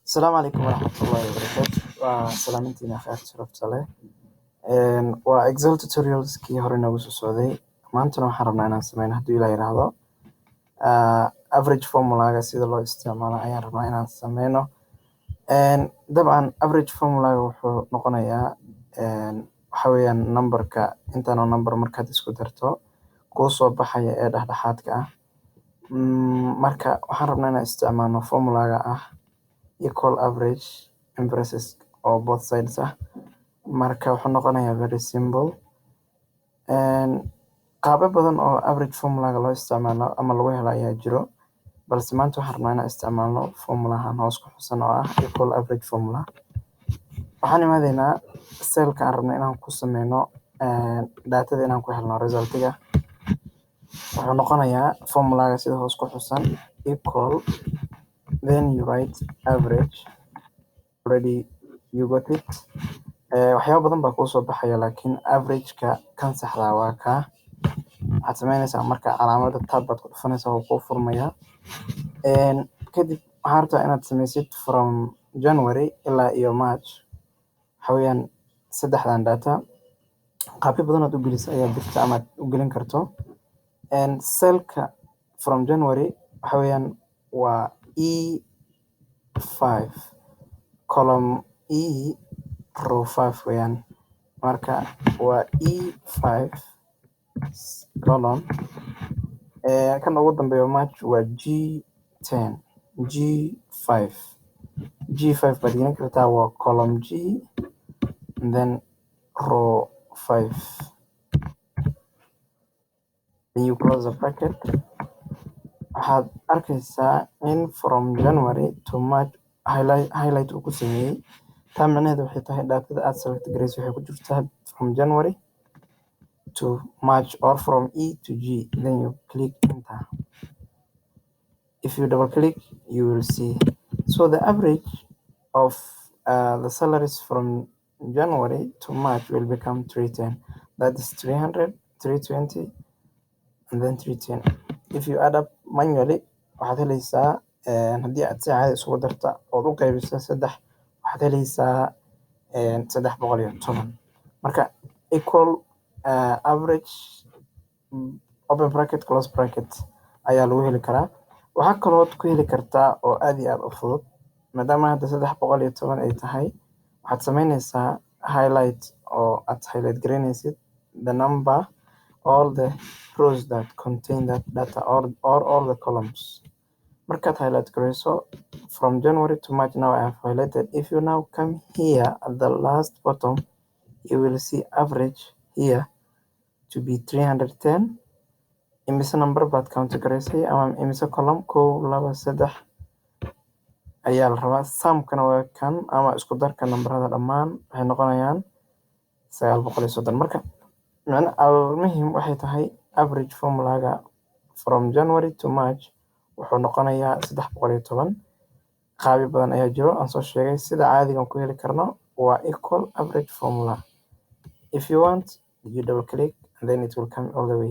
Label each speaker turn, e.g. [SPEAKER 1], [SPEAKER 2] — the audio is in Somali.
[SPEAKER 1] السلام عليكم ورحمة الله وبركاته. وسلامتنا خير شرفت له. waa Excel tutorialskii hore noogu soo socday. Maantana waxaan rabnaa inaan sameyno haddii la yiraahdo average formulaga sida loo isticmaalo ayaan rabnaa inaan sameyno. dabcan average formulaga wuxuu noqonayaa waxa weeyaan numberka intaan oo number markaad isku darto kuu soo baxaya ee dhexdhexaadka ah. marka waxaan rabnaa inaan isticmaalno formulaga ah equal average inverses oo both sides ah. marka wuxuu noqonayaa very simple. qaabo badan oo average formulaga loo isticmaalo ama lagu helo ayaa jiro, balse maanta waxaan rabnaa inaan isticmaalno formulahan hoos ku xusan oo ah equal average formula. waxaan imaadeynaa cellka aan rabno inaan ku sameyno datada inaan ku helno resultiga. wuxuu noqonayaa formulaga sida hoos ku xusan equal, then you write average. already you got it. waxyaabo badan baa kuu soo baxaya, laakiin average-ka kan saxda waa kaa. waxaad sameynaysaa marka calaamada tab baad ku dhufanaysaa oo kuu furmaya. kadib waxaad rabtaa inaad sameysid from January ilaa iyo March. waxa weeyaan saddexdan data qaabyo badan aad u gelisa ayaa jirta ama aad u gelin karto. cellka from January waxa weeyaan waa E5, column E row 5 weeyaan. marka waa E5 column. kan ugu dambeeyo March waa G10, G5 baad gelin kartaa, waa column G and then row 5, then you close the bracket. waxaad arkaysaa in from January to March highlight uu ku sameeyey. taa macnaheedu waxay tahay datada aad select garayso waxay ku jirtaa from January to March or from E to G. then you click enter. if you double click you will see, so the average of the salaries from January to March will become 310. that is 300, 320 and then 310. if you add up manually waxaad helaysaa haddii aad si caadi isugu darta ood u qaybiso saddex waxaad helaysaa 310. marka equal average open bracket close bracket ayaa lagu heli karaa. waxaa kalood ku heli kartaa oo aad iyo aad u fudud, maadaama hadda 310 ay tahay. waxaad sameynaysaa highlight oo aad highlight garaynaysid the number, all the rows that contain that data or all the columns. markaad highlight garayso from January to March, now I have highlighted. if you now come here at the last bottom, you will see average here to be 310. imise number baad count garaysay ama imise column? 1 2 3 ayaa la rabaa. sumkana waa kan ama isku darka nambarada dhammaan waxay noqonayaan 930. marka almuhim waxay tahay average formulaga from January to March wuxuu noqonayaa 310. qaabyo badan ayaa jiro aan soo sheegay. sida caadigan ku heli karno waa equal average formula. if you want you double click and then it will come all the way.